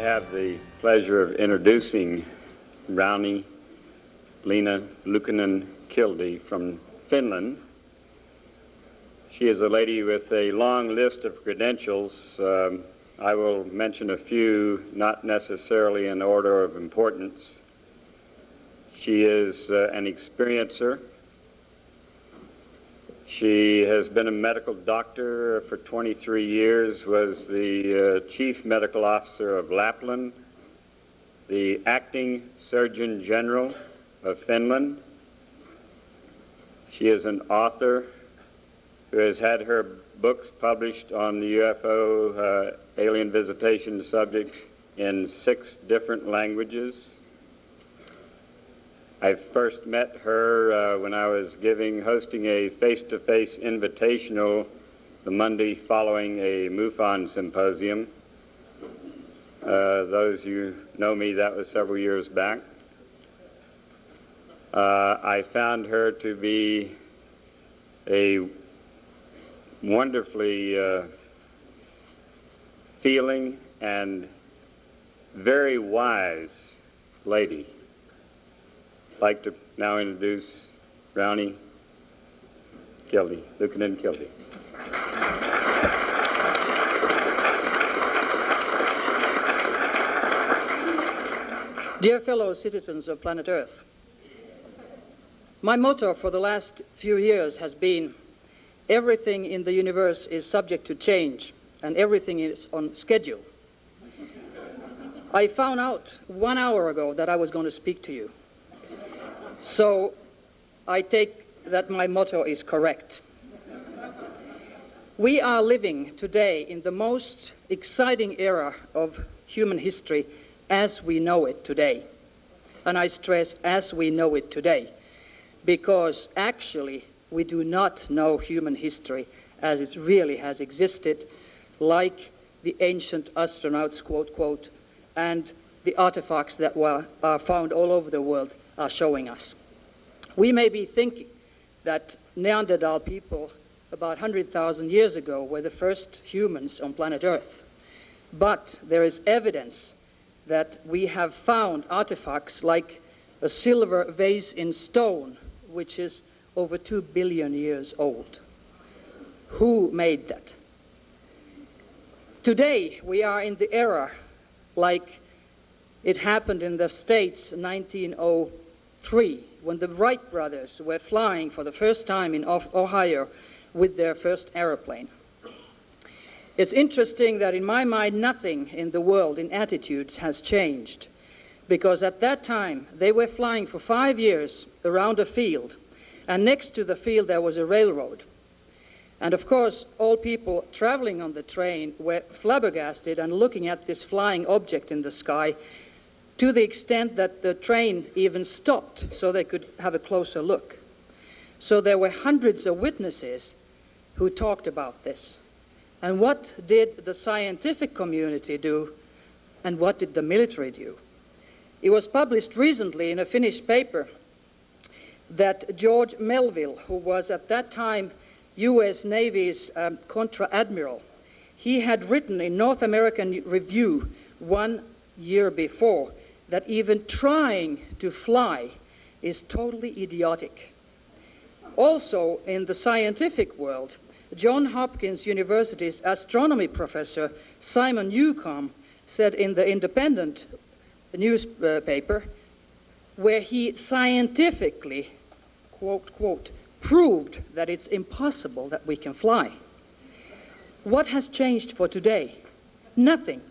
have the pleasure of introducing Rauni Leena Luukkonen-Kildi from Finland. She is a lady with a long list of credentials. I will mention a few, not necessarily in order of importance. She is an experiencer. She has been a medical doctor for 23 years, was the chief medical officer of Lapland, the acting surgeon general of Finland. She is an author who has had her books published on the UFO alien visitation subject in 6 different languages. I first met her when I was hosting a face-to-face invitational the Monday following a MUFON symposium. Those you know me, that was several years back. I found her to be a wonderfully feeling and very wise lady. I'd like to now introduce Rauni Luukkonen-Kildi. Dear fellow citizens of planet Earth, my motto for the last few years has been, everything in the universe is subject to change and everything is on schedule. I found out 1 hour ago that I was going to speak to you. So I take that my motto is correct. We are living today in the most exciting era of human history as we know it today. And I stress, as we know it today, because actually we do not know human history as it really has existed, like the ancient astronauts, quote, quote, and the artifacts that are found all over the world are showing us. We may be thinking that Neanderthal people about 100,000 years ago were the first humans on planet Earth, but there is evidence that we have found artifacts like a silver vase in stone, which is over 2 billion years old. Who made that? Today we are in the era like it happened in the States in 1903, when the Wright brothers were flying for the first time in Ohio with their first aeroplane. It's interesting that in my mind nothing in the world in attitudes has changed, because at that time they were flying for 5 years around a field, and next to the field there was a railroad. And of course all people traveling on the train were flabbergasted and looking at this flying object in the sky, to the extent that the train even stopped so they could have a closer look. So there were hundreds of witnesses who talked about this. And what did the scientific community do, and what did the military do? It was published recently in a Finnish paper that George Melville, who was at that time US Navy's Contra-Admiral, he had written in North American Review 1 year before that even trying to fly is totally idiotic. Also in the scientific world, Johns Hopkins University's astronomy professor Simon Newcomb said in the Independent newspaper, where he scientifically, quote, quote, proved that it's impossible that we can fly. What has changed for today? Nothing.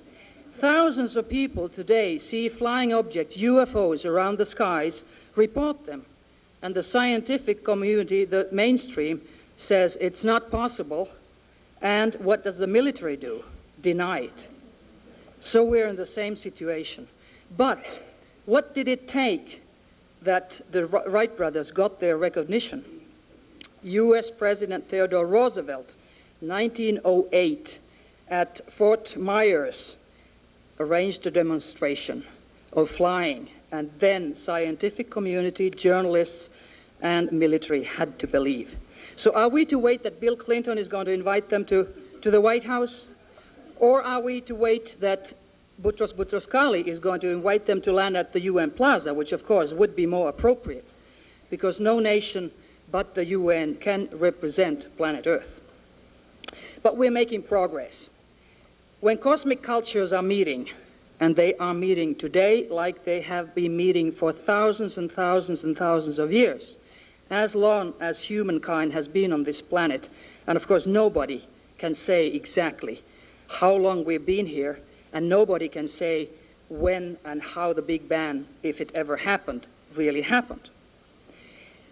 Thousands of people today see flying objects, UFOs, around the skies, report them, and the scientific community, the mainstream, says it's not possible, and what does the military do? Deny it. So we're in the same situation. But what did it take that the Wright brothers got their recognition? US President Theodore Roosevelt, 1908, at Fort Myers, arranged a demonstration of flying, and then scientific community, journalists, and military had to believe. So are we to wait that Bill Clinton is going to invite them to the White House? Or are we to wait that Boutros Boutros-Ghali is going to invite them to land at the UN Plaza, which of course would be more appropriate, because no nation but the UN can represent planet Earth. But we're making progress. When cosmic cultures are meeting, and they are meeting today like they have been meeting for thousands and thousands and thousands of years, as long as humankind has been on this planet, and of course nobody can say exactly how long we've been here, and nobody can say when and how the Big Bang, if it ever happened, really happened.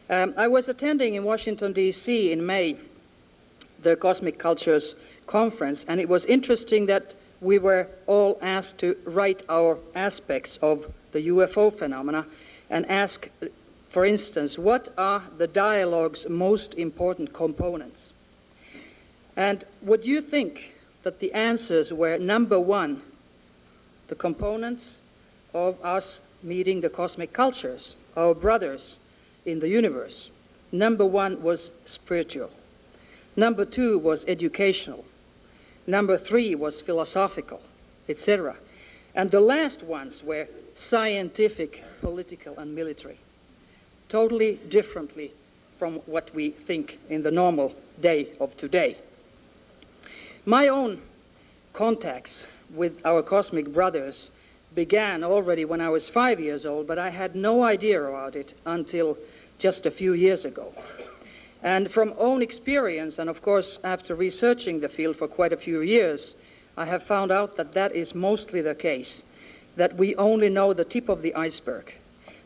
I was attending in Washington, D.C. in May, the Cosmic Cultures Conference, and it was interesting that we were all asked to write our aspects of the UFO phenomena and ask, for instance, what are the dialogue's most important components? And would you think that the answers were, number one, the components of us meeting the cosmic cultures, our brothers in the universe? Number one was spiritual. Number two was educational. Number three was philosophical, etc. And the last ones were scientific, political, and military. Totally differently from what we think in the normal day of today. My own contacts with our cosmic brothers began already when I was 5 years old, but I had no idea about it until just a few years ago. And from own experience, and of course after researching the field for quite a few years, I have found out that that is mostly the case, that we only know the tip of the iceberg.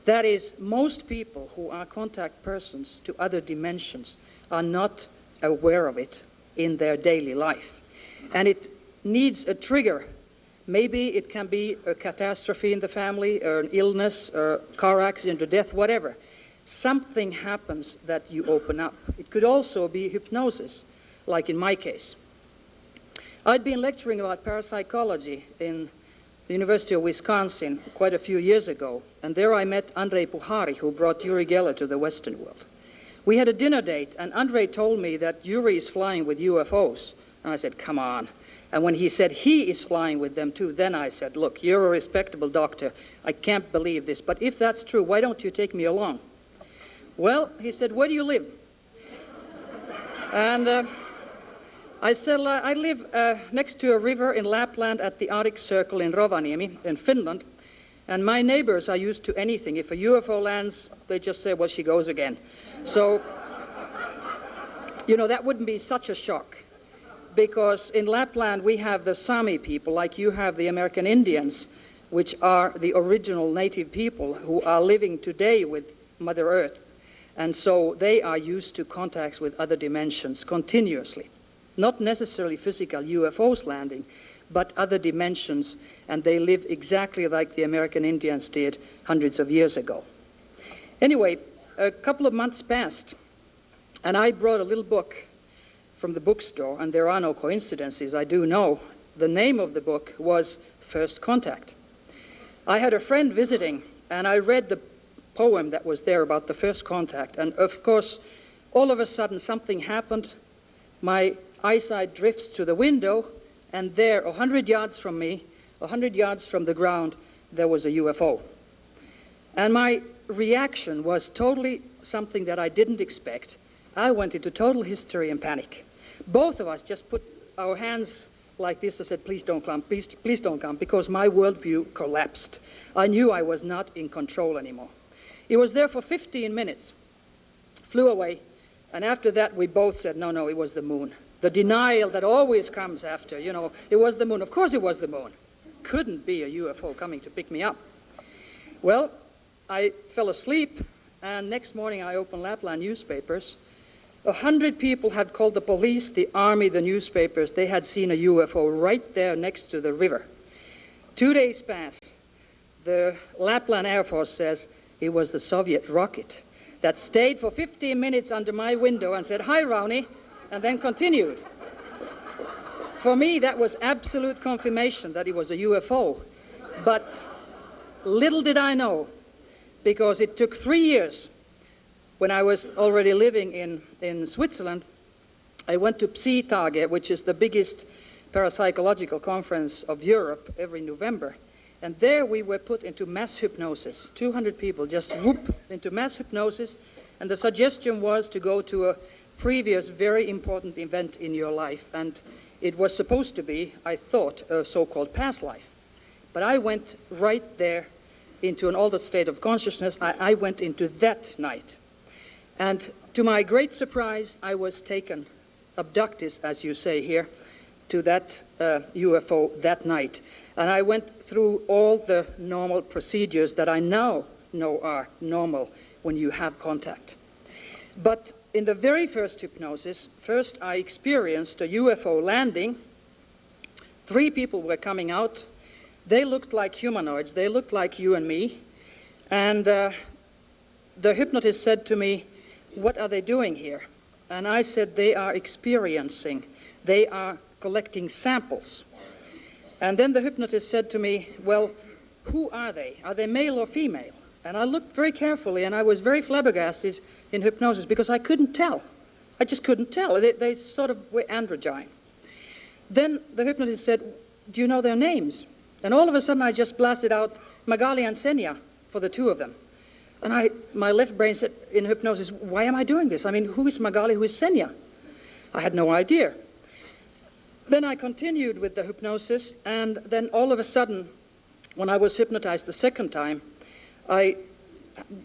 That is, most people who are contact persons to other dimensions are not aware of it in their daily life. And it needs a trigger. Maybe it can be a catastrophe in the family, or an illness, or a car accident, or death, whatever. Something happens that you open up. It could also be hypnosis, like in my case. I'd been lecturing about parapsychology in the University of Wisconsin quite a few years ago, and there I met Andrei Puhari, who brought Yuri Geller to the Western world. We had a dinner date, and Andrei told me that Yuri is flying with UFOs. And I said, come on. And when he said he is flying with them too, then I said, look, you're a respectable doctor. I can't believe this, but if that's true, why don't you take me along? Well, he said, where do you live? And I said, I live next to a river in Lapland at the Arctic Circle in Rovaniemi in Finland, and my neighbors are used to anything. If a UFO lands, they just say, well, she goes again. So, you know, that wouldn't be such a shock, because in Lapland we have the Sami people, like you have the American Indians, which are the original native people who are living today with Mother Earth. And so they are used to contacts with other dimensions continuously. Not necessarily physical UFOs landing, but other dimensions, and they live exactly like the American Indians did hundreds of years ago. Anyway, a couple of months passed, and I brought a little book from the bookstore, and there are no coincidences, I do know. The name of the book was First Contact. I had a friend visiting, and I read the poem that was there about the first contact, and of course all of a sudden something happened. My eyesight drifts to the window, and there 100 yards from me, 100 yards from the ground, there was a UFO. And my reaction was totally something that I didn't expect. I went into total hysteria and panic. Both of us just put our hands like this and said, please don't come, please don't come, because my worldview collapsed. I knew I was not in control anymore. It was there for 15 minutes, flew away, and after that we both said, no, it was the moon. The denial that always comes after, you know, it was the moon. Of course it was the moon. Couldn't be a UFO coming to pick me up. Well, I fell asleep, and next morning I opened Lapland newspapers. 100 people had called the police, the army, the newspapers. They had seen a UFO right there next to the river. 2 days passed. The Lapland Air Force says it was the Soviet rocket that stayed for 15 minutes under my window and said, hi, Rowney, and then continued. For me, that was absolute confirmation that it was a UFO. But little did I know, because it took 3 years. When I was already living in Switzerland, I went to Psi-Tage, which is the biggest Parapsychological Conference of Europe every November. And there we were put into mass hypnosis. 200 people just whoop into mass hypnosis. And the suggestion was to go to a previous very important event in your life. And it was supposed to be, I thought, a so-called past life. But I went right there into an altered state of consciousness. I went into that night. And to my great surprise, I was taken, abducted, as you say here, to that UFO that night. And I went through all the normal procedures that I now know are normal when you have contact. But in the very first hypnosis, first I experienced a UFO landing. 3 people were coming out. They looked like humanoids. They looked like you and me. And the hypnotist said to me, "What are they doing here?" And I said, "They are experiencing. They are collecting samples." And then the hypnotist said to me, "Well, who are they? Are they male or female?" And I looked very carefully, and I was very flabbergasted in hypnosis because I couldn't tell. I just couldn't tell. They sort of were androgyne. Then the hypnotist said, "Do you know their names?" And all of a sudden I just blasted out Magali and Senya for the 2 of them. And my left brain said in hypnosis, "Why am I doing this? I mean, who is Magali, who is Senya?" I had no idea. Then I continued with the hypnosis, and then all of a sudden, when I was hypnotized the second time, I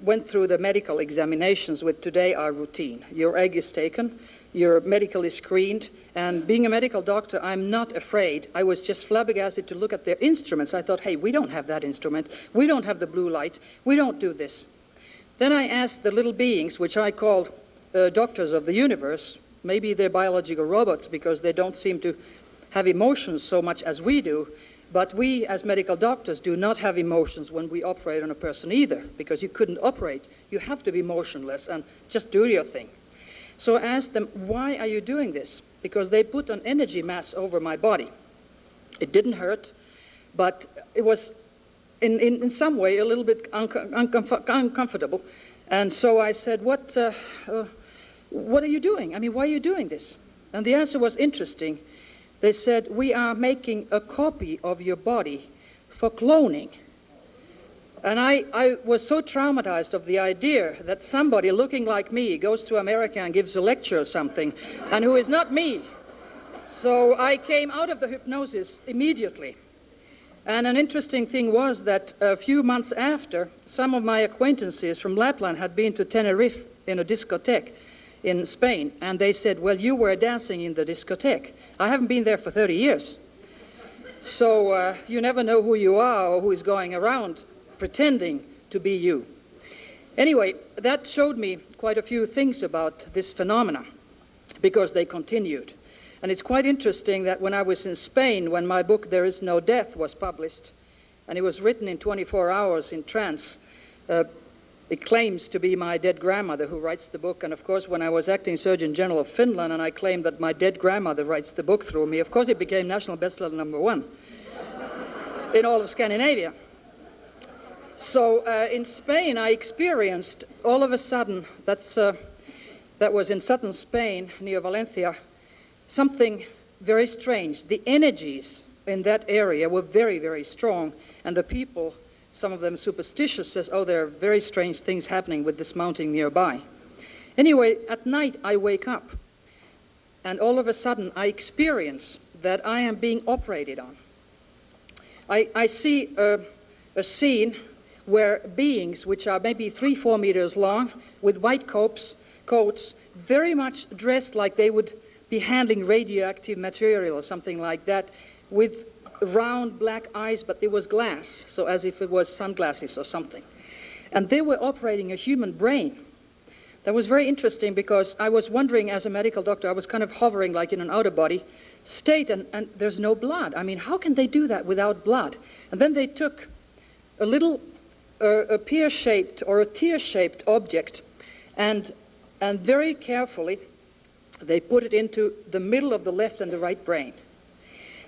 went through the medical examinations, which today are routine. Your egg is taken, you're medically screened, and being a medical doctor, I'm not afraid. I was just flabbergasted to look at their instruments. I thought, hey, we don't have that instrument. We don't have the blue light. We don't do this. Then I asked the little beings, which I called doctors of the universe. Maybe they're biological robots because they don't seem to have emotions so much as we do. But we, as medical doctors, do not have emotions when we operate on a person either, because you couldn't operate. You have to be motionless and just do your thing. So I asked them, "Why are you doing this?" Because they put an energy mass over my body. It didn't hurt, but it was in some way a little bit uncomfortable. And so I said, what are you doing? I mean, why are you doing this? And the answer was interesting. They said, "We are making a copy of your body for cloning." And I was so traumatized of the idea that somebody looking like me goes to America and gives a lecture or something, and who is not me. So I came out of the hypnosis immediately. And an interesting thing was that a few months after, some of my acquaintances from Lapland had been to Tenerife in a discotheque in Spain, and they said, "Well, you were dancing in the discotheque." I haven't been there for 30 years. So you never know who you are or who is going around pretending to be you. Anyway, that showed me quite a few things about this phenomena, because they continued. And it's quite interesting that when I was in Spain, when my book There Is No Death was published, and it was written in 24 hours in trance, it claims to be my dead grandmother who writes the book. And of course, when I was acting Surgeon General of Finland and I claimed that my dead grandmother writes the book through me, of course it became national bestseller #1 in all of Scandinavia. So in Spain, I experienced all of a sudden, that was in southern Spain, near Valencia, something very strange. The energies in that area were very, very strong, and the people, some of them superstitious, says, "Oh, there are very strange things happening with this mountain nearby." Anyway, at night I wake up, and all of a sudden I experience that I am being operated on. I see a scene where beings, which are maybe 3-4 meters long, with white coats, very much dressed like they would be handling radioactive material or something like that, with round black eyes, but it was glass, so as if it was sunglasses or something. And they were operating a human brain. That was very interesting because I was wondering, as a medical doctor, I was kind of hovering like in an out-of-body state, and there's no blood. I mean, how can they do that without blood? And then they took a little a pear-shaped or a tear-shaped object, and very carefully they put it into the middle of the left and the right brain.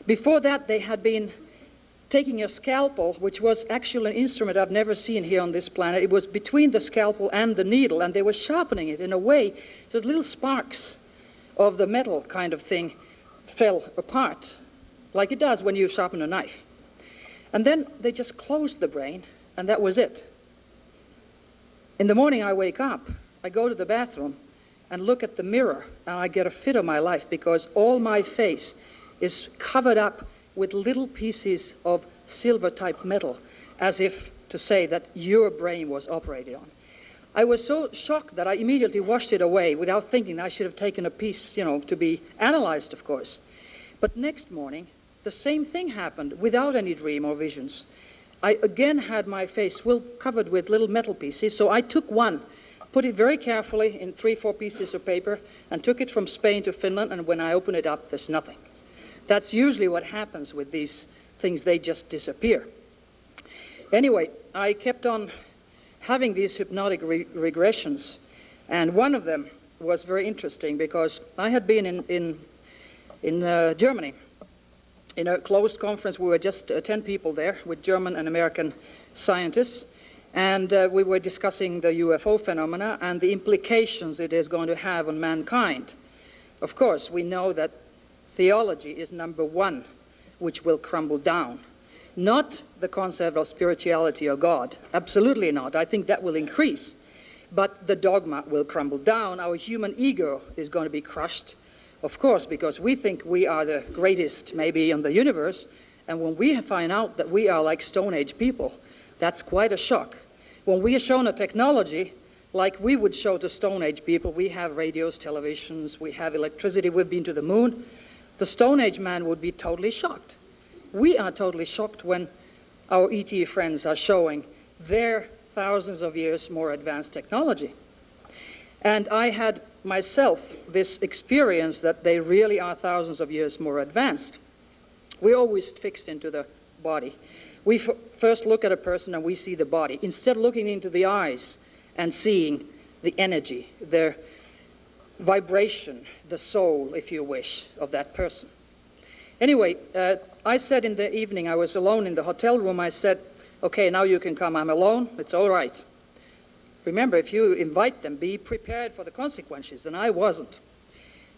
Before that, they had been taking a scalpel, which was actually an instrument I've never seen here on this planet. It was between the scalpel and the needle, and they were sharpening it in a way so that little sparks of the metal kind of thing fell apart. like it does when you sharpen a knife. And then they just closed the brain, and that was it. In the morning I wake up, I go to the bathroom and look at the mirror, and I get a fit of my life because all my face is covered up with little pieces of silver-type metal, as if to say that your brain was operated on. I was so shocked that I immediately washed it away without thinking I should have taken a piece, to be analyzed, of course. But next morning, the same thing happened without any dream or visions. I again had my face covered with little metal pieces, so I took one, put it very carefully in 3-4 pieces of paper, and took it from Spain to Finland, and when I open it up, there's nothing. That's usually what happens with these things, they just disappear. Anyway, I kept on having these hypnotic regressions, and one of them was very interesting because I had been in Germany in a closed conference. We were just 10 people there with German and American scientists, and we were discussing the UFO phenomena and the implications it is going to have on mankind. Of course, we know that theology is number one, which will crumble down. Not the concept of spirituality or God, absolutely not. I think that will increase. But the dogma will crumble down. Our human ego is going to be crushed, of course, because we think we are the greatest maybe in the universe. And when we find out that we are like Stone Age people, that's quite a shock. When we are shown a technology like we would show to Stone Age people, we have radios, televisions, we have electricity, we've been to the moon, the Stone Age man would be totally shocked. We are totally shocked when our ET friends are showing their thousands of years more advanced technology. And I had myself this experience that they really are thousands of years more advanced. We're always fixed into the body. We first look at a person and we see the body, instead of looking into the eyes and seeing the energy, the vibration, the soul, if you wish, of that person. Anyway, I said in the evening, I was alone in the hotel room, I said, okay, now you can come, I'm alone, it's all right. Remember, if you invite them, be prepared for the consequences, and I wasn't.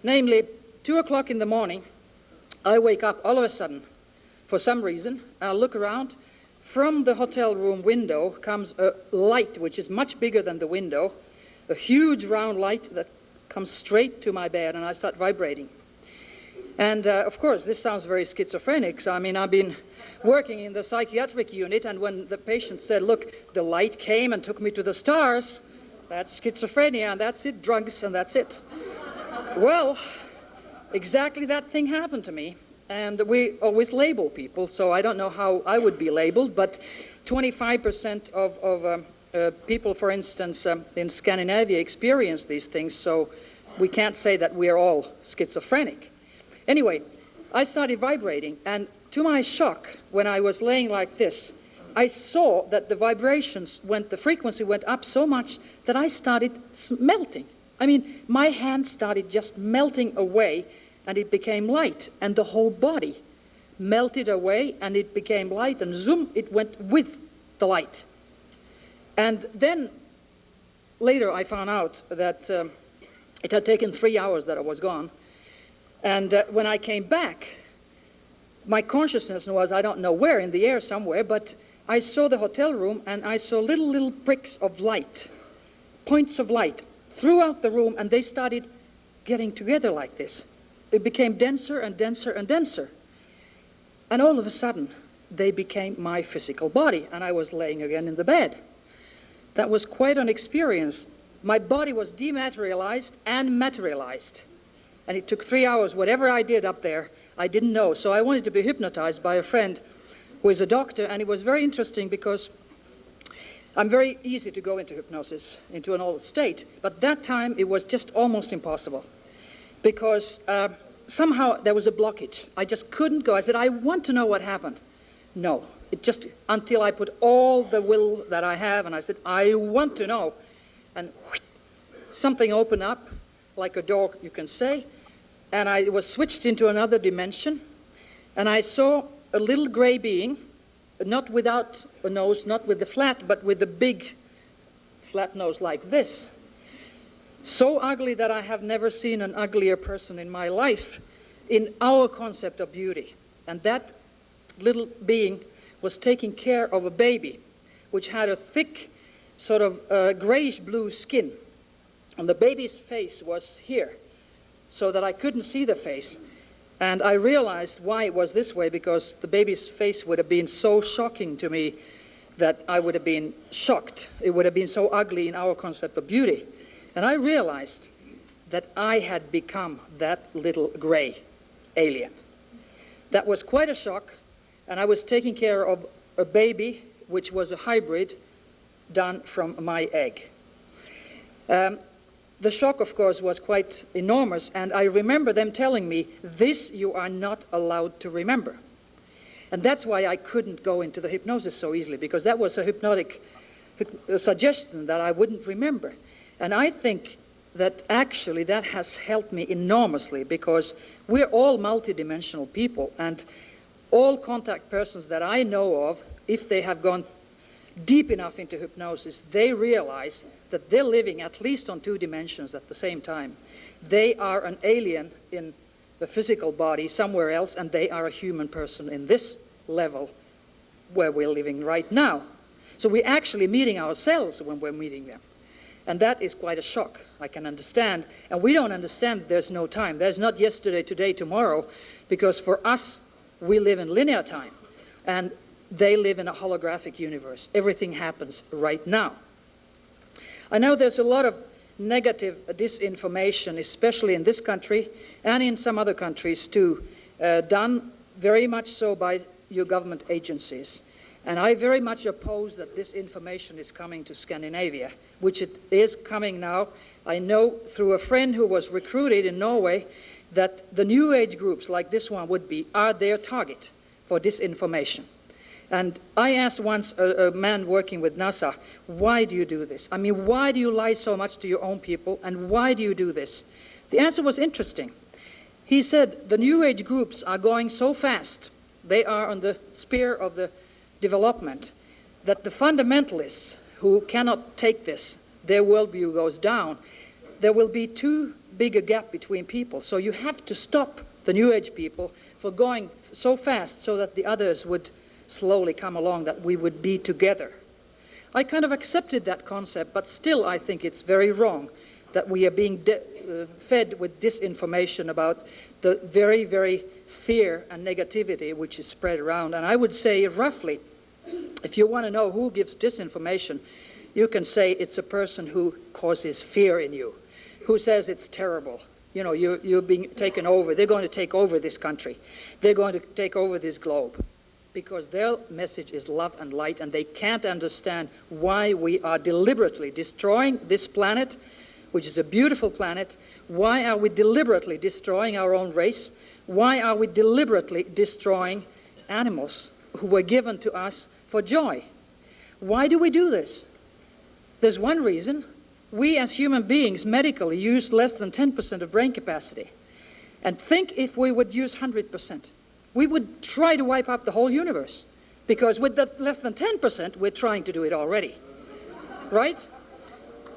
Namely, 2 o'clock in the morning, I wake up all of a sudden, for some reason, I look around, from the hotel room window comes a light, which is much bigger than the window, a huge round light that comes straight to my bed, and I start vibrating. And of course, this sounds very schizophrenic. So, I mean, I've been working in the psychiatric unit, and when the patient said, look, the light came and took me to the stars, that's schizophrenia, and that's it, drugs, and that's it. Well, exactly that thing happened to me. And we always label people, so I don't know how I would be labeled, but 25% of people, for instance, in Scandinavia experience these things, so we can't say that we are all schizophrenic. Anyway, I started vibrating, and to my shock, when I was laying like this, I saw that the vibrations the frequency went up so much that I started melting. I mean, my hand started just melting away, and it became light, and the whole body melted away, and it became light, and zoom, it went with the light. And then later I found out that it had taken 3 hours that I was gone. And when I came back, my consciousness was, I don't know where, in the air somewhere, but I saw the hotel room, and I saw little pricks of light, points of light, throughout the room, and they started getting together like this. It became denser and denser and denser. And all of a sudden, they became my physical body, and I was laying again in the bed. That was quite an experience. My body was dematerialized and materialized. And it took 3 hours. Whatever I did up there, I didn't know. So I wanted to be hypnotized by a friend who is a doctor, and it was very interesting because I'm very easy to go into hypnosis, into an altered state. But that time, it was just almost impossible. Because somehow there was a blockage. I just couldn't go. I said, I want to know what happened. No, it just, until I put all the will that I have, and I said, I want to know. And whoosh, something opened up, like a door, you can say, and I was switched into another dimension, and I saw a little gray being, not without a nose, not with the flat, but with the big flat nose like this. So ugly that I have never seen an uglier person in my life in our concept of beauty. And that little being was taking care of a baby, which had a thick, sort of grayish-blue skin. And the baby's face was here, so that I couldn't see the face. And I realized why it was this way, because the baby's face would have been so shocking to me that I would have been shocked. It would have been so ugly in our concept of beauty. And I realized that I had become that little gray alien. That was quite a shock, and I was taking care of a baby which was a hybrid done from my egg. The shock, of course, was quite enormous, and I remember them telling me, this you are not allowed to remember. And that's why I couldn't go into the hypnosis so easily, because that was a hypnotic suggestion that I wouldn't remember. And I think that actually that has helped me enormously, because we're all multidimensional people, and all contact persons that I know of, if they have gone deep enough into hypnosis, they realize that they're living at least on 2 dimensions at the same time. They are an alien in the physical body somewhere else, and they are a human person in this level where we're living right now. So we're actually meeting ourselves when we're meeting them. And that is quite a shock, I can understand. And we don't understand there's no time. There's not yesterday, today, tomorrow, because for us, we live in linear time, and they live in a holographic universe. Everything happens right now. I know there's a lot of negative disinformation, especially in this country and in some other countries too, done very much so by your government agencies. And I very much oppose that this information is coming to Scandinavia, which it is coming now. I know through a friend who was recruited in Norway that the New Age groups like this one are their target for disinformation. And I asked once a man working with NASA, why do you do this? I mean, why do you lie so much to your own people, and why do you do this? The answer was interesting. He said, the New Age groups are going so fast, they are on the spear of the development, that the fundamentalists who cannot take this, their worldview goes down. There will be too big a gap between people, so you have to stop the New Age people for going so fast so that the others would slowly come along, that we would be together. I kind of accepted that concept, but still I think it's very wrong that we are being fed with disinformation about the very, very fear and negativity which is spread around. And I would say roughly, if you want to know who gives disinformation, you can say it's a person who causes fear in you, who says it's terrible. You know, you're being taken over. They're going to take over this country. They're going to take over this globe. Because their message is love and light, and they can't understand why we are deliberately destroying this planet, which is a beautiful planet. Why are we deliberately destroying our own race? Why are we deliberately destroying animals who were given to us for joy? Why do we do this? There's one reason. We as human beings medically use less than 10% of brain capacity. And think if we would use 100%. We would try to wipe out the whole universe, because with that less than 10%, we're trying to do it already, right?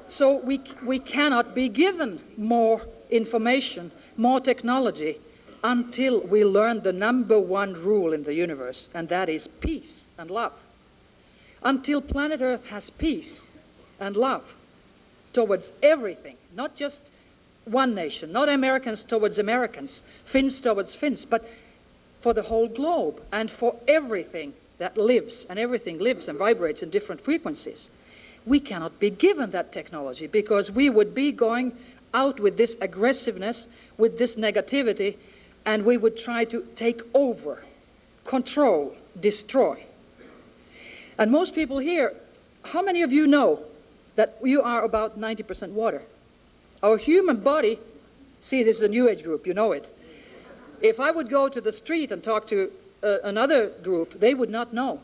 So we cannot be given more information, more technology, until we learn the number one rule in the universe, and that is peace and love. Until planet Earth has peace and love towards everything, not just one nation, not Americans towards Americans, Finns towards Finns, but for the whole globe, and for everything that lives, and everything lives and vibrates in different frequencies. We cannot be given that technology, because we would be going out with this aggressiveness, with this negativity, and we would try to take over, control, destroy. And most people here, how many of you know that you are about 90% water? Our human body, see, this is a New Age group, you know it. If I would go to the street and talk to another group, they would not know.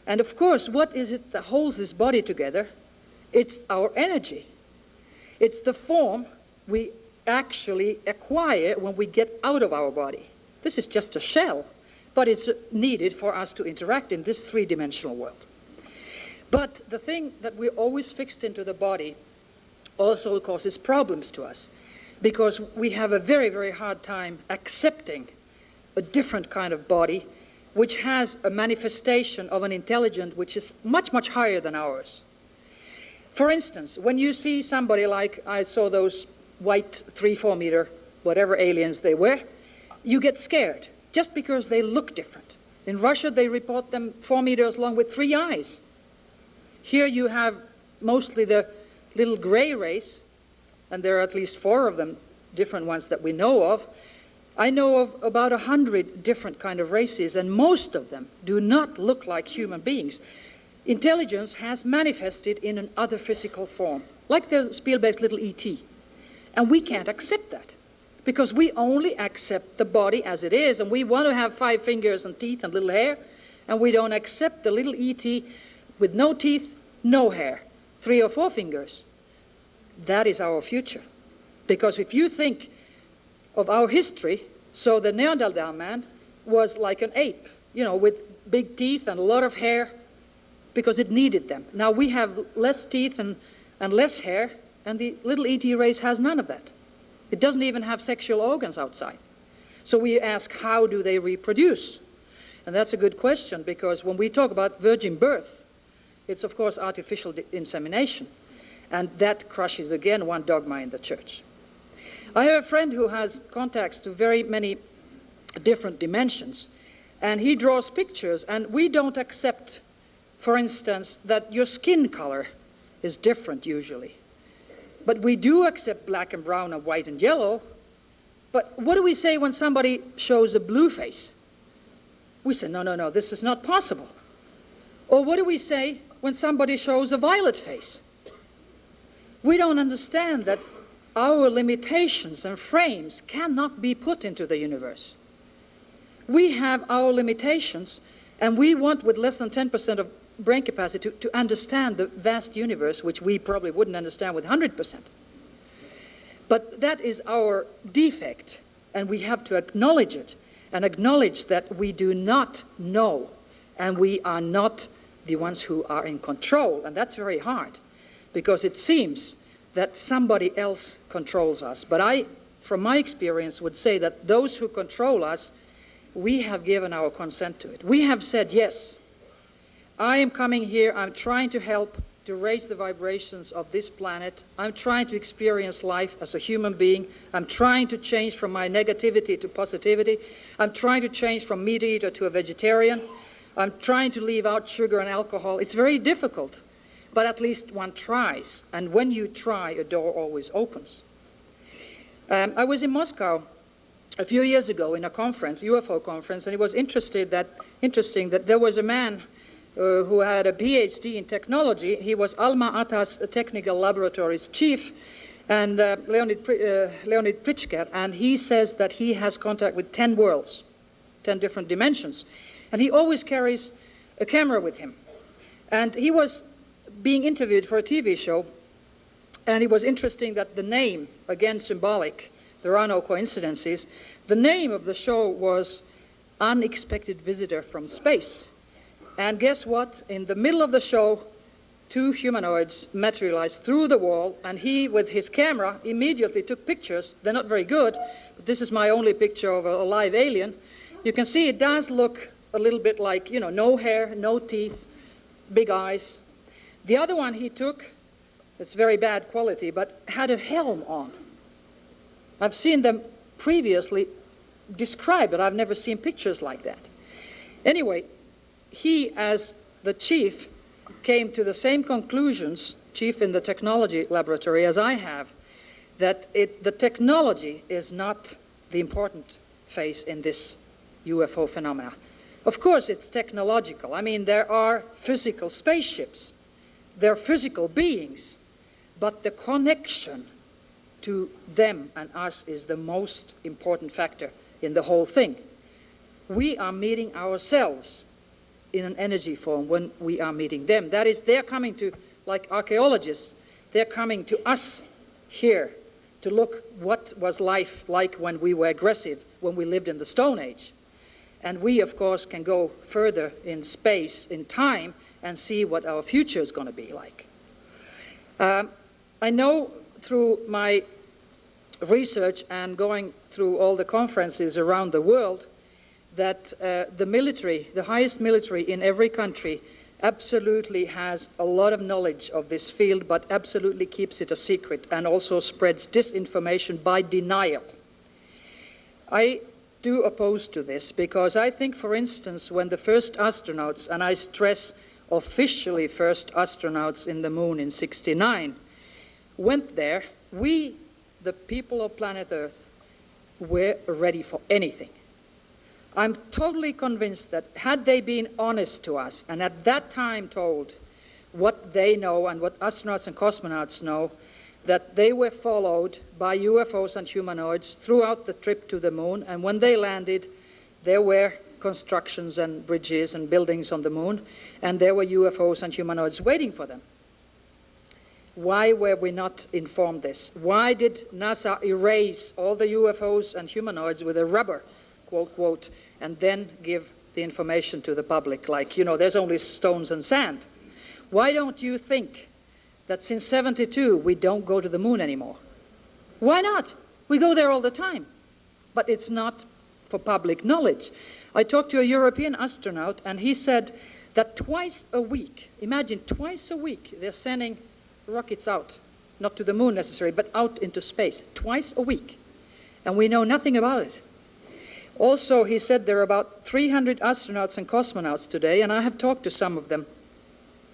And of course, what is it that holds this body together? It's our energy. It's the form we actually acquire when we get out of our body. This is just a shell, but it's needed for us to interact in this three-dimensional world. But the thing that we're always fixed into the body also causes problems to us, because we have a very, very hard time accepting a different kind of body, which has a manifestation of an intelligence which is much, much higher than ours. For instance, when you see somebody like I saw those white 3-4 meter, whatever aliens they were, you get scared just because they look different. In Russia, they report them 4 meters long with 3 eyes. Here you have mostly the little gray race, and there are at least 4 of them, different ones that we know of. I know of about 100 different kind of races, and most of them do not look like human beings. Intelligence has manifested in an other physical form, like the Spielberg's little E.T. And we can't accept that, because we only accept the body as it is, and we want to have 5 fingers and teeth and little hair, and we don't accept the little E.T. with no teeth, no hair, 3 or 4 fingers. That is our future. Because if you think of our history, so the Neanderthal man was like an ape, you know, with big teeth and a lot of hair, because it needed them. Now we have less teeth and less hair, and the little E.T. race has none of that. It doesn't even have sexual organs outside. So we ask, how do they reproduce? And that's a good question, because when we talk about virgin birth, it's of course artificial insemination. And that crushes again one dogma in the church. I have a friend who has contacts to very many different dimensions, and he draws pictures, and we don't accept, for instance, that your skin color is different usually. But we do accept black and brown and white and yellow. But what do we say when somebody shows a blue face? We say, no, no, no, this is not possible. Or what do we say when somebody shows a violet face? We don't understand that our limitations and frames cannot be put into the universe. We have our limitations, and we want, with less than 10% of brain capacity, to understand the vast universe, which we probably wouldn't understand with 100%. But that is our defect, and we have to acknowledge it, and acknowledge that we do not know, and we are not the ones who are in control, and that's very hard, because it seems that somebody else controls us. But I, from my experience, would say that those who control us, we have given our consent to it. We have said, yes, I am coming here, I'm trying to help to raise the vibrations of this planet. I'm trying to experience life as a human being. I'm trying to change from my negativity to positivity. I'm trying to change from meat eater to a vegetarian. I'm trying to leave out sugar and alcohol. It's very difficult, but at least one tries. And when you try, a door always opens. I was in Moscow a few years ago in a conference, UFO conference, and it was interesting that there was a man who had a PhD in technology. He was Alma-Ata's technical laboratory's chief, and Leonid Pritchker, and he says that he has contact with 10 worlds, 10 different dimensions, and he always carries a camera with him. And he was being interviewed for a TV show, and it was interesting that the name, again symbolic, there are no coincidences, the name of the show was Unexpected Visitor from Space. And guess what? In the middle of the show, 2 humanoids materialized through the wall, and he, with his camera, immediately took pictures. They're not very good, but this is my only picture of a live alien. You can see it does look a little bit like, you know, no hair, no teeth, big eyes. The other one he took, it's very bad quality, but had a helm on. I've seen them previously described, but I've never seen pictures like that. Anyway, he, as the chief, came to the same conclusions, chief in the technology laboratory, as I have, that the technology is not the important phase in this UFO phenomena. Of course, it's technological. I mean, there are physical spaceships, there are physical beings, but the connection to them and us is the most important factor in the whole thing. We are meeting ourselves in an energy form when we are meeting them. That is, they're coming to, like archaeologists, they're coming to us here to look what was life like when we were aggressive, when we lived in the Stone Age. And we, of course, can go further in space, in time, and see what our future is going to be like. I know through my research and going through all the conferences around the world that the military, the highest military in every country, absolutely has a lot of knowledge of this field, but absolutely keeps it a secret and also spreads disinformation by denial. I do oppose to this because I think, for instance, when the first astronauts, and I stress officially first astronauts in the moon in '69, went there, we, the people of planet Earth, were ready for anything. I'm totally convinced that had they been honest to us and at that time told what they know and what astronauts and cosmonauts know, that they were followed by UFOs and humanoids throughout the trip to the moon, and when they landed, there were constructions and bridges and buildings on the moon, and there were UFOs and humanoids waiting for them. Why were we not informed this? Why did NASA erase all the UFOs and humanoids with a rubber, quote, quote, and then give the information to the public like, you know, there's only stones and sand? Why don't you think that since '72 we don't go to the moon anymore? Why not? We go there all the time. But it's not for public knowledge. I talked to a European astronaut, and he said that twice a week, imagine twice a week, they're sending rockets out, not to the moon necessarily, but out into space, twice a week. And we know nothing about it. Also, he said there are about 300 astronauts and cosmonauts today, and I have talked to some of them,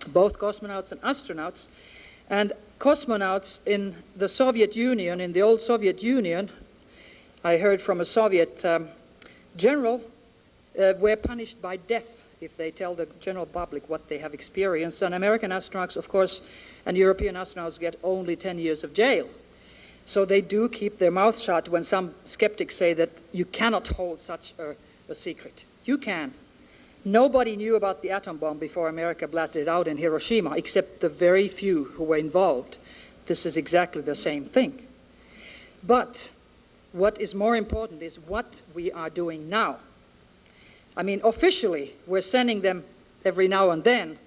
both cosmonauts and astronauts. And cosmonauts in the Soviet Union, in the old Soviet Union, I heard from a Soviet general, were punished by death if they tell the general public what they have experienced. And American astronauts, of course, and European astronauts get only 10 years of jail. So they do keep their mouth shut when some skeptics say that you cannot hold such a secret. You can. Nobody knew about the atom bomb before America blasted it out in Hiroshima, except the very few who were involved. This is exactly the same thing. But what is more important is what we are doing now. I mean, officially, we're sending them every now and then,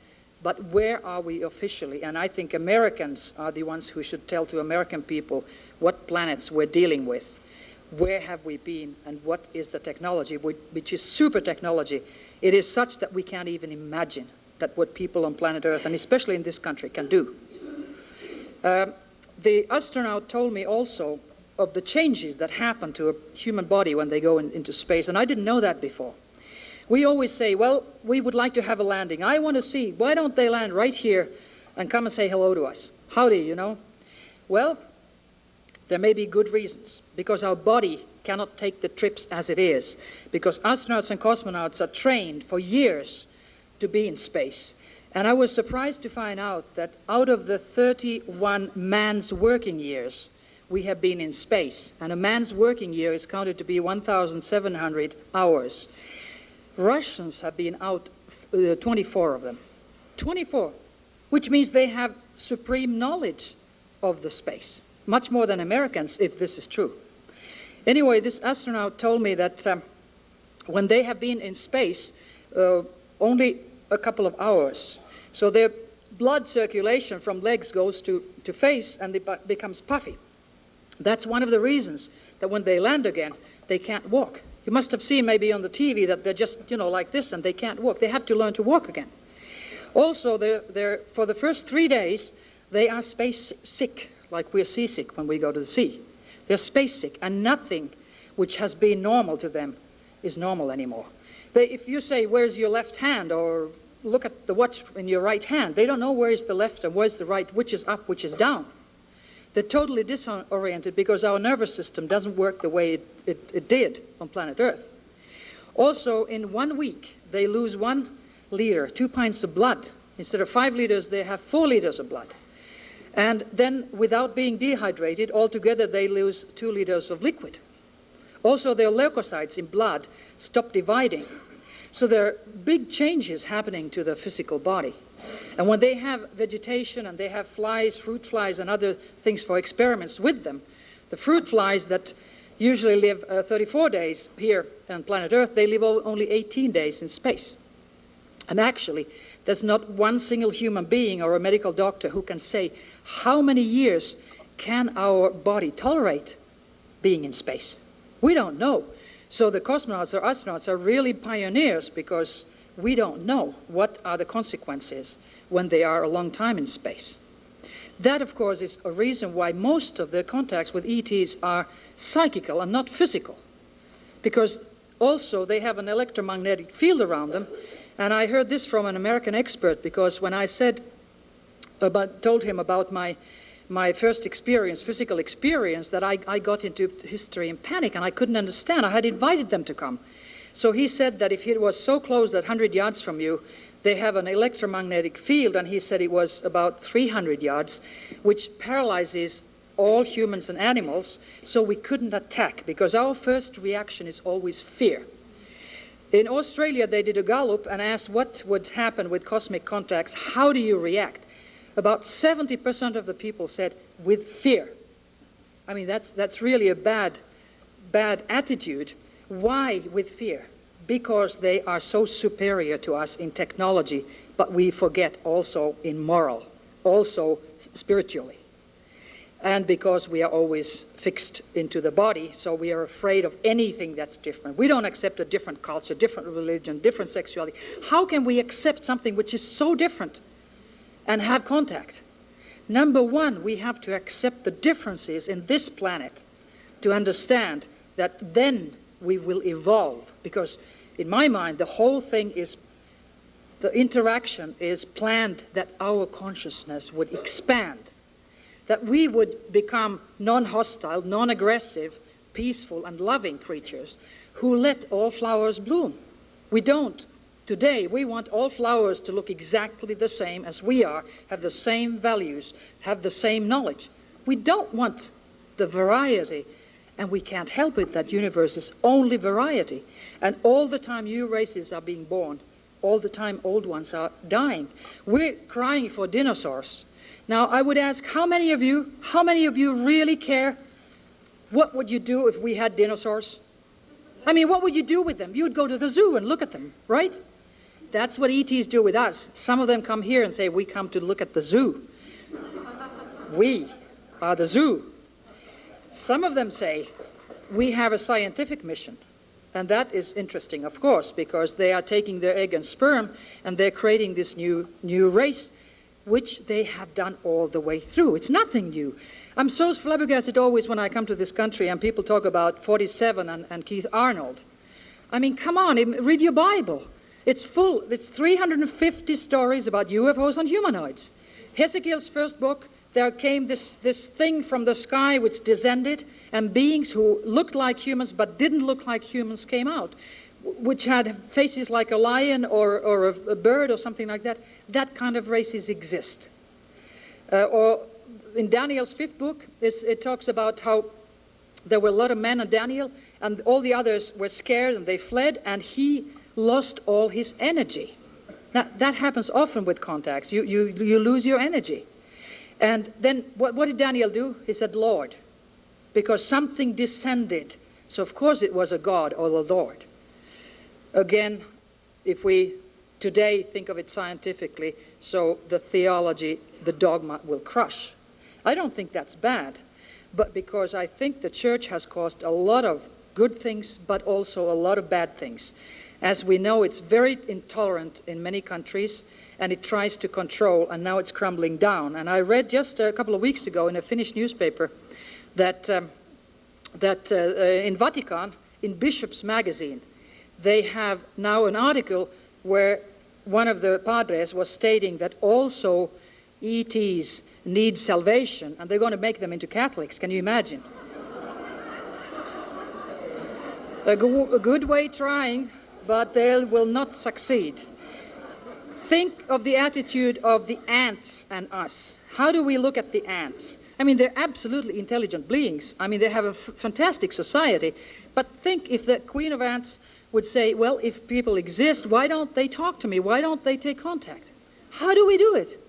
but where are we officially? And I think Americans are the ones who should tell to American people what planets we're dealing with. Where have we been, and what is the technology, which is super technology. It is such that we can't even imagine that what people on planet Earth, and especially in this country, can do. The astronaut told me also of the changes that happen to a human body when they go into space, and I didn't know that before. We always say, well, we would like to have a landing. I want to see, why don't they land right here and come and say hello to us? Howdy, you know? Well, there may be good reasons, because our body cannot take the trips as it is, because astronauts and cosmonauts are trained for years to be in space. And I was surprised to find out that out of the 31 man's working years, we have been in space. And a man's working year is counted to be 1,700 hours. Russians have been out 24 of them. 24, which means they have supreme knowledge of the space, much more than Americans, if this is true. Anyway, this astronaut told me that when they have been in space, only a couple of hours. So their blood circulation from legs goes to face, and it becomes puffy. That's one of the reasons that when they land again, they can't walk. You must have seen maybe on the TV that they're just, you know, like this, and they can't walk. They have to learn to walk again. Also, for the first 3 days, they are space sick, like we're seasick when we go to the sea. They're space sick, and nothing which has been normal to them is normal anymore. If you say, where's your left hand, or look at the watch in your right hand, they don't know where is the left and where's the right, which is up, which is down. They're totally disoriented because our nervous system doesn't work the way it did on planet Earth. Also, in 1 week, they lose 1 liter, 2 pints of blood. Instead of 5 liters, they have 4 liters of blood. And then, without being dehydrated, altogether they lose 2 liters of liquid. Also, their leukocytes in blood stop dividing. So there are big changes happening to the physical body. And when they have vegetation and they have flies, fruit flies, and other things for experiments with them, the fruit flies that usually live 34 days here on planet Earth, they live only 18 days in space. And actually, there's not one single human being or a medical doctor who can say how many years can our body tolerate being in space. We don't know. So the cosmonauts or astronauts are really pioneers because we don't know what are the consequences when they are a long time in space. That, of course, is a reason why most of the contacts with ETs are psychical and not physical, because also they have an electromagnetic field around them. And I heard this from an American expert, because when I told him about my first experience, physical experience, that I got into history in panic and I couldn't understand. I had invited them to come. So he said that if it was so close that 100 yards from you, they have an electromagnetic field, and he said it was about 300 yards, which paralyzes all humans and animals, so we couldn't attack, because our first reaction is always fear. In Australia, they did a Gallup and asked what would happen with cosmic contacts. How do you react? About 70% of the people said, with fear. I mean, that's really a bad attitude. Why with fear? Because they are so superior to us in technology, but we forget also in moral, also spiritually. And because we are always fixed into the body, so we are afraid of anything that's different. We don't accept a different culture, different religion, different sexuality. How can we accept something which is so different and have contact? Number one, we have to accept the differences in this planet to understand that then we will evolve. Because in my mind, the whole thing is, the interaction is planned that our consciousness would expand, that we would become non-hostile, non-aggressive, peaceful and loving creatures who let all flowers bloom. We don't. Today, we want all flowers to look exactly the same as we are, have the same values, have the same knowledge. We don't want the variety, and we can't help it. That universe is only variety. And all the time new races are being born. All the time old ones are dying. We're crying for dinosaurs. Now, I would ask, how many of you really care? What would you do if we had dinosaurs? I mean, what would you do with them? You would go to the zoo and look at them, right? That's what ETs do with us. Some of them come here and say, we come to look at the zoo. We are the zoo. Some of them say, we have a scientific mission. And that is interesting, of course, because they are taking their egg and sperm and they're creating this new race, which they have done all the way through. It's nothing new. I'm so flabbergasted always when I come to this country and people talk about 47 and Keith Arnold. I mean, come on, read your Bible. It's full. It's 350 stories about UFOs and humanoids. Hezekiel's first book, there came this thing from the sky which descended, and beings who looked like humans but didn't look like humans came out, which had faces like a lion or a bird or something like that. That kind of races exist. Or in Daniel's fifth book, it talks about how there were a lot of men in Daniel, and all the others were scared and they fled, and he lost all his energy. That happens often with contacts. You lose your energy. And then what did Daniel do? He said, Lord, because something descended. So of course it was a God or the Lord. Again, if we today think of it scientifically, so the theology, the dogma will crush. I don't think that's bad, but because I think the church has caused a lot of good things, but also a lot of bad things. As we know, it's very intolerant in many countries, and it tries to control, and now it's crumbling down. And I read just a couple of weeks ago in a Finnish newspaper that in Vatican, in Bishop's magazine, they have now an article where one of the padres was stating that also ETs need salvation, and they're going to make them into Catholics. Can you imagine? A good way trying, but they will not succeed. Think of the attitude of the ants and us. How do we look at the ants? I mean, they're absolutely intelligent beings. I mean, they have a fantastic society. But think if the queen of ants would say, well, if people exist, why don't they talk to me? Why don't they take contact? How do we do it?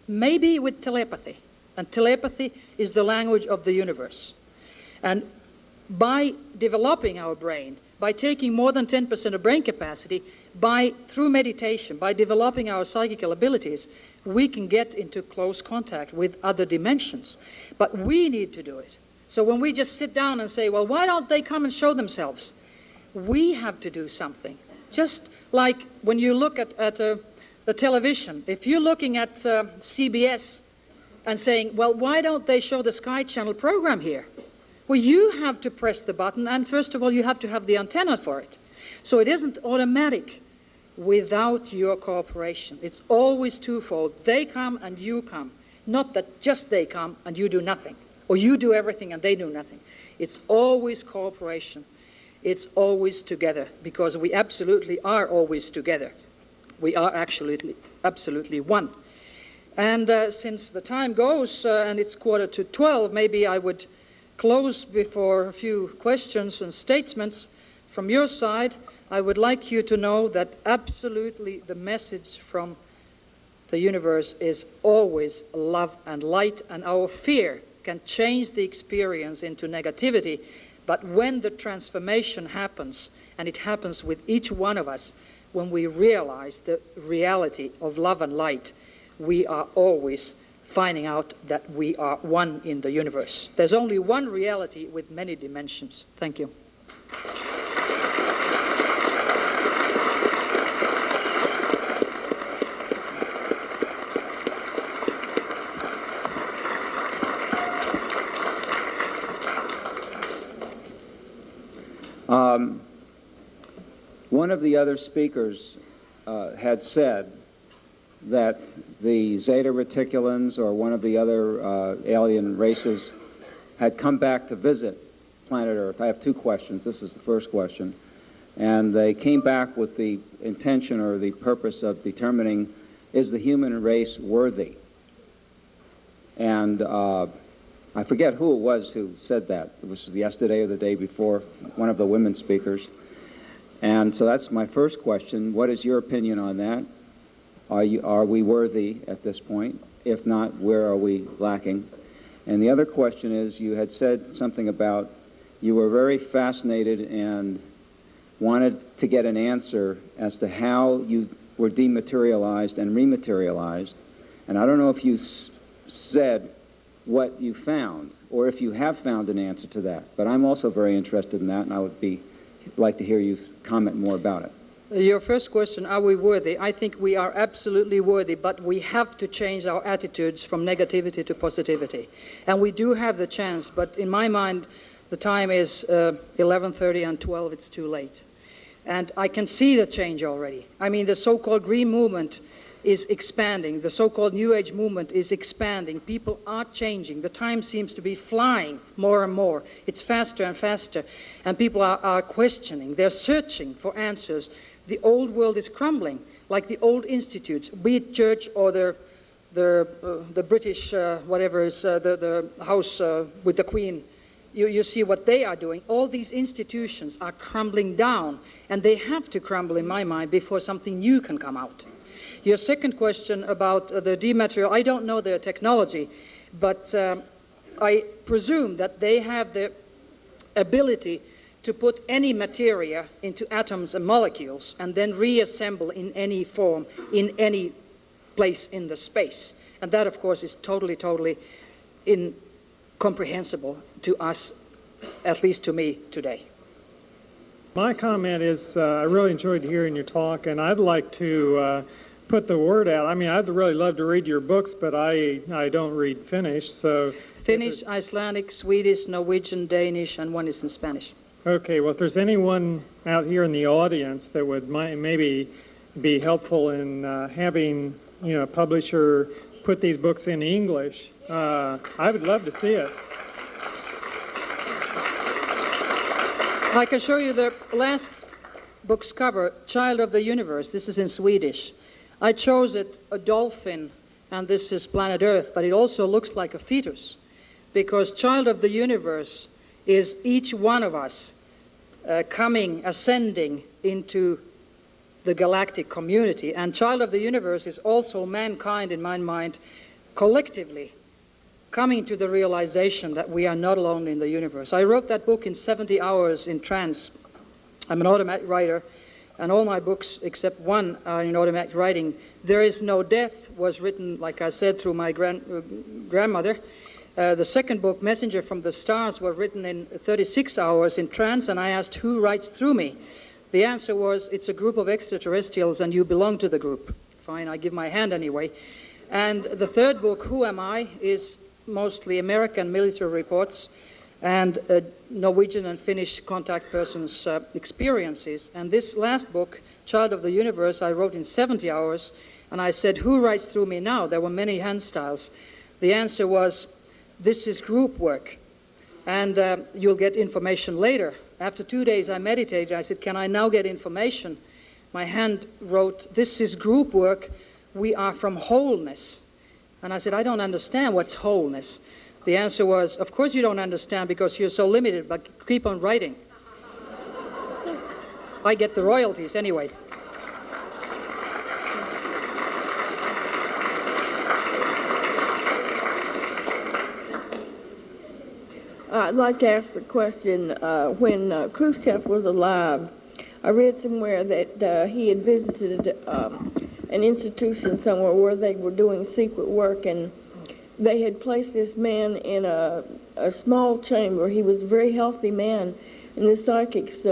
Maybe with telepathy. And telepathy is the language of the universe. And by developing our brain, by taking more than 10% of brain capacity, through meditation, by developing our psychical abilities, we can get into close contact with other dimensions. But we need to do it. So when we just sit down and say, well, why don't they come and show themselves? We have to do something. Just like when you look at the television, if you're looking at CBS and saying, well, why don't they show the Sky Channel program here? Well, you have to press the button, and first of all, you have to have the antenna for it. So it isn't automatic without your cooperation. It's always twofold. They come and you come. Not that just they come and you do nothing, or you do everything and they do nothing. It's always cooperation. It's always together, because we absolutely are always together. We are absolutely one. And since the time goes and it's 11:45, maybe I would close before a few questions and statements from your side. I would like you to know that absolutely the message from the universe is always love and light, and our fear can change the experience into negativity. But when the transformation happens, and it happens with each one of us, when we realize the reality of love and light, we are always finding out that we are one in the universe. There's only one reality with many dimensions. Thank you. One of the other speakers had said that the Zeta Reticulans or one of the other alien races had come back to visit planet Earth. I have two questions. This is the first question. And they came back with the intention or the purpose of determining, is the human race worthy? And I forget who it was who said that. It was yesterday or the day before, one of the women speakers. And so that's my first question. What is your opinion on that? Are we worthy at this point? If not, where are we lacking? And the other question is, you had said something about you were very fascinated and wanted to get an answer as to how you were dematerialized and rematerialized. And I don't know if you said what you found, or if you have found an answer to that. But I'm also very interested in that, and I would like to hear you comment more about it. Your first question, are we worthy? I think we are absolutely worthy, but we have to change our attitudes from negativity to positivity. And we do have the chance, but in my mind, the time is 11:30 and 12, it's too late. And I can see the change already. I mean, the so-called green movement is expanding. The so-called New Age movement is expanding. People are changing. The time seems to be flying more and more. It's faster and faster. And people are questioning. They're searching for answers. The old world is crumbling, like the old institutes, be it church or the British, whatever is the house with the Queen. You see what they are doing. All these institutions are crumbling down, and they have to crumble, in my mind, before something new can come out. Your second question about the dematerial, I don't know their technology, but I presume that they have the ability to put any materia into atoms and molecules and then reassemble in any form, in any place in the space. And that, of course, is totally incomprehensible to us, at least to me today. My comment is I really enjoyed hearing your talk, and I'd like to put the word out. I mean, I'd really love to read your books, but I don't read Finnish, so... Finnish, Icelandic, Swedish, Norwegian, Danish, and one is in Spanish. Okay, well, if there's anyone out here in the audience that would maybe be helpful in having, a publisher put these books in English, I would love to see it. I can show you the last book's cover, Child of the Universe. This is in Swedish. I chose it, a dolphin, and this is planet Earth, but it also looks like a fetus, because Child of the Universe is each one of us ascending into the galactic community. And Child of the Universe is also mankind, in my mind, collectively coming to the realization that we are not alone in the universe. I wrote that book in 70 hours in trance. I'm an automatic writer, and all my books, except one, are in automatic writing. There Is No Death was written, like I said, through my grandmother, The second book, Messenger from the Stars, was written in 36 hours in trance, and I asked, who writes through me? The answer was, it's a group of extraterrestrials, and you belong to the group. Fine, I give my hand anyway. And the third book, Who Am I?, is mostly American military reports and Norwegian and Finnish contact persons' experiences. And this last book, Child of the Universe, I wrote in 70 hours, and I said, who writes through me now? There were many hand styles. The answer was, this is group work, and you'll get information later. After 2 days I meditated. I said, can I now get information? My hand wrote, this is group work. We are from wholeness. And I said, I don't understand what's wholeness. The answer was, of course you don't understand because you're so limited, but keep on writing. I get the royalties anyway. I'd like to ask the question, when Khrushchev was alive, I read somewhere that he had visited an institution somewhere where they were doing secret work, and they had placed this man in a small chamber. He was a very healthy man, and the psychics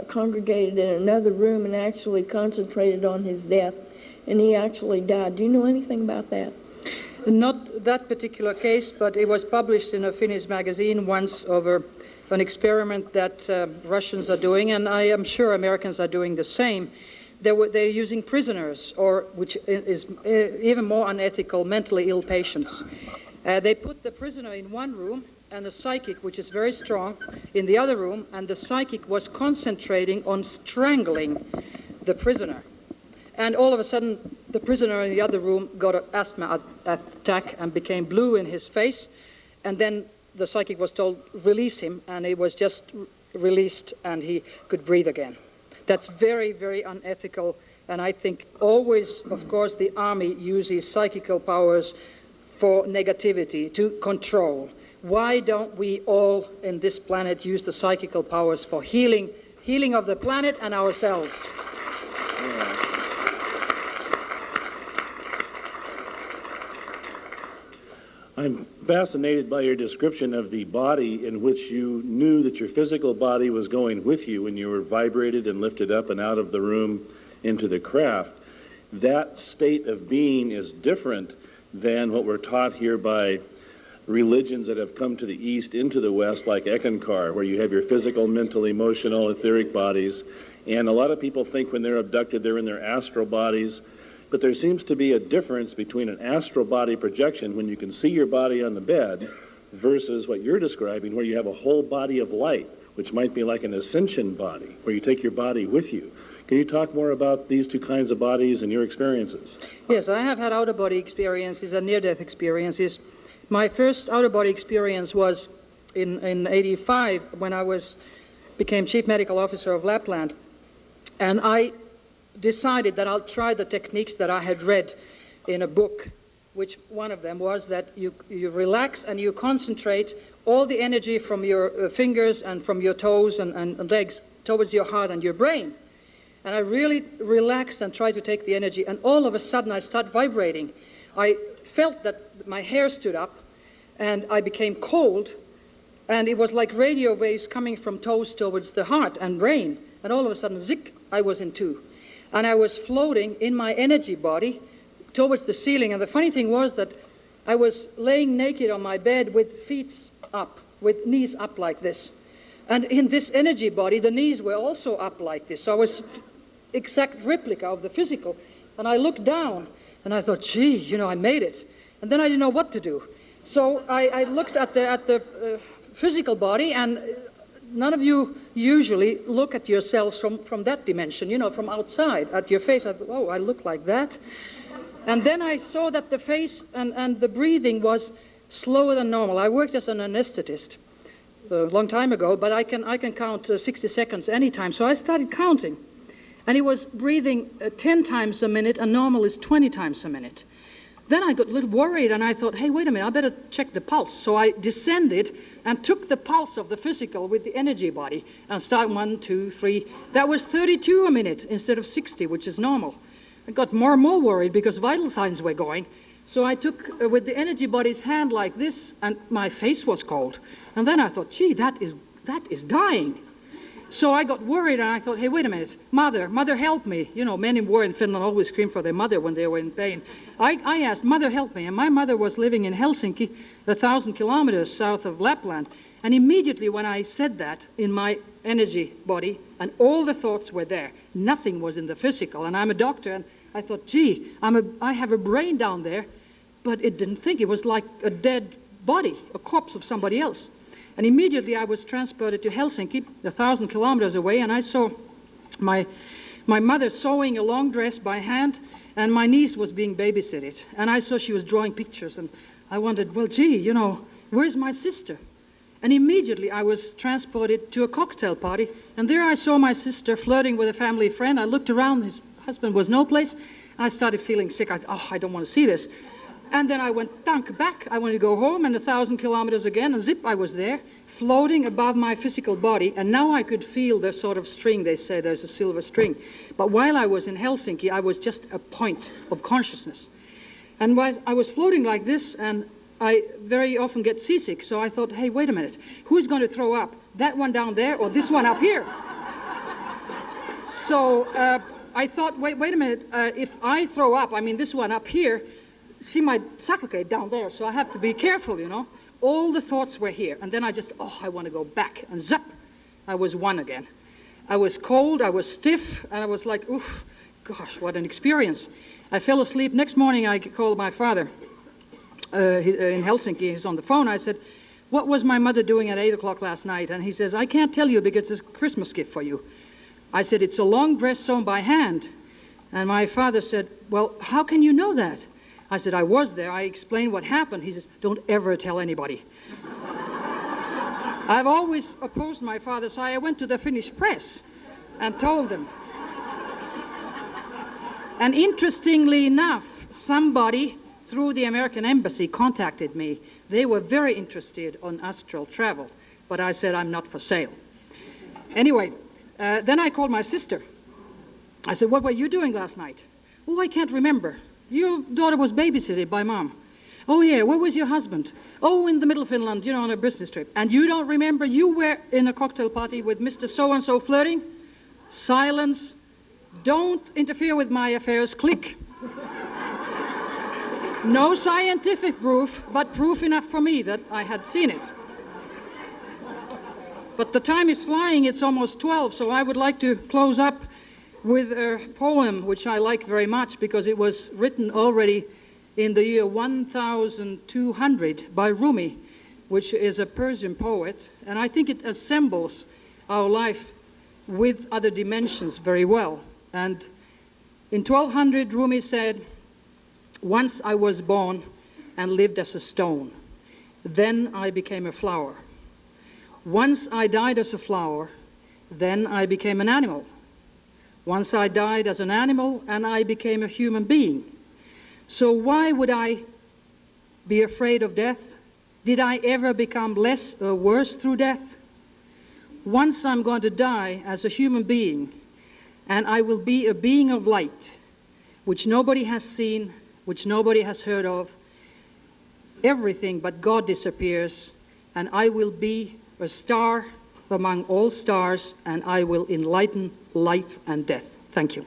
congregated in another room and actually concentrated on his death, and he actually died. Do you know anything about that? Not that particular case, but it was published in a Finnish magazine once over an experiment that Russians are doing, and I am sure Americans are doing the same. They're using prisoners, or which is even more unethical, mentally ill patients. They put the prisoner in one room and the psychic, which is very strong, in the other room, and the psychic was concentrating on strangling the prisoner. And all of a sudden, the prisoner in the other room got an asthma attack and became blue in his face. And then the psychic was told, release him, and he was just released and he could breathe again. That's very, very unethical. And I think always, of course, the army uses psychical powers for negativity, to control. Why don't we all in this planet use the psychical powers for healing of the planet and ourselves? I'm fascinated by your description of the body in which you knew that your physical body was going with you when you were vibrated and lifted up and out of the room into the craft. That state of being is different than what we're taught here by religions that have come to the East into the West, like Ekankar, where you have your physical, mental, emotional, etheric bodies. And a lot of people think when they're abducted, they're in their astral bodies. But there seems to be a difference between an astral body projection, when you can see your body on the bed, versus what you're describing, where you have a whole body of light, which might be like an ascension body, where you take your body with you. Can you talk more about these two kinds of bodies and your experiences? Yes, I have had out-of-body experiences and near-death experiences. My first out-of-body experience was in 85 when I became Chief Medical Officer of Lapland. And I decided that I'll try the techniques that I had read in a book, which one of them was that you relax and you concentrate all the energy from your fingers and from your toes and legs towards your heart and your brain. And I really relaxed and tried to take the energy, and all of a sudden I started vibrating. I felt that my hair stood up and I became cold, and it was like radio waves coming from toes towards the heart and brain, and all of a sudden, zick, I was in two. And I was floating in my energy body towards the ceiling. And the funny thing was that I was laying naked on my bed with feet up, with knees up like this. And in this energy body, the knees were also up like this. So I was exact replica of the physical. And I looked down and I thought, gee, I made it. And then I didn't know what to do. So I looked at the physical body, and none of you usually look at yourselves from that dimension, from outside, at your face. I thought, oh, I look like that. And then I saw that the face and the breathing was slower than normal. I worked as an anesthetist a long time ago, but I can count 60 seconds anytime. So I started counting. And he was breathing 10 times a minute, and normal is 20 times a minute. Then I got a little worried, and I thought, hey, wait a minute, I better check the pulse. So I descended and took the pulse of the physical with the energy body and started 1, 2, 3. That was 32 a minute instead of 60, which is normal. I got more and more worried because vital signs were going. So I took, with the energy body's hand like this, and my face was cold. And then I thought, gee, that is dying. So I got worried, and I thought, hey, wait a minute, mother, help me. You know, men in war in Finland always scream for their mother when they were in pain. I asked, mother, help me. And my mother was living in Helsinki, 1,000 kilometers south of Lapland. And immediately when I said that in my energy body, and all the thoughts were there, nothing was in the physical. And I'm a doctor, and I thought, gee, I have a brain down there, but it didn't think. It was like a dead body, a corpse of somebody else. And immediately I was transported to Helsinki, 1,000 kilometers away, and I saw my mother sewing a long dress by hand, and my niece was being babysitted. And I saw she was drawing pictures, and I wondered, well, gee, you know, where's my sister? And immediately I was transported to a cocktail party, and there I saw my sister flirting with a family friend. I looked around, his husband was no place. I started feeling sick. I don't want to see this. And then I went dunk back. I wanted to go home, and 1,000 kilometers again, and zip, I was there, floating above my physical body. And now I could feel the sort of string. They say there's a silver string. But while I was in Helsinki, I was just a point of consciousness. And while I was floating like this, and I very often get seasick, so I thought, hey, wait a minute, who's going to throw up? That one down there or this one up here? So I thought, wait a minute, if I throw up, I mean this one up here, she might suffocate down there, so I have to be careful, you know. All the thoughts were here, and then I just, I want to go back, and zap, I was one again. I was cold, I was stiff, and I was like, oof, gosh, what an experience. I fell asleep. Next morning I called my father in Helsinki. He's on the phone. I said, what was my mother doing at 8 o'clock last night? And he says, I can't tell you because it's a Christmas gift for you. I said, it's a long dress sewn by hand. And my father said, well, how can you know that? I said, I was there. I explained what happened. He says, don't ever tell anybody. I've always opposed my father, so I went to the Finnish press and told them. And interestingly enough, somebody through the American embassy contacted me. They were very interested on astral travel, but I said, I'm not for sale. Anyway, then I called my sister. I said, what were you doing last night? Oh, I can't remember. Your daughter was babysitted by Mom. Oh, yeah, where was your husband? Oh, in the middle of Finland, you know, on a business trip. And you don't remember you were in a cocktail party with Mr. So-and-so flirting? Silence. Don't interfere with my affairs. Click. No scientific proof, but proof enough for me that I had seen it. But the time is flying. It's almost 12, so I would like to close up with a poem which I like very much because it was written already in the year 1200 by Rumi, which is a Persian poet, and I think it assembles our life with other dimensions very well. And in 1200, Rumi said, once I was born and lived as a stone, then I became a flower. Once I died as a flower, then I became an animal. Once I died as an animal and I became a human being. So why would I be afraid of death? Did I ever become less or worse through death? Once I'm going to die as a human being, and I will be a being of light, which nobody has seen, which nobody has heard of. Everything but God disappears, and I will be a star among all stars, and I will enlighten life and death. Thank you.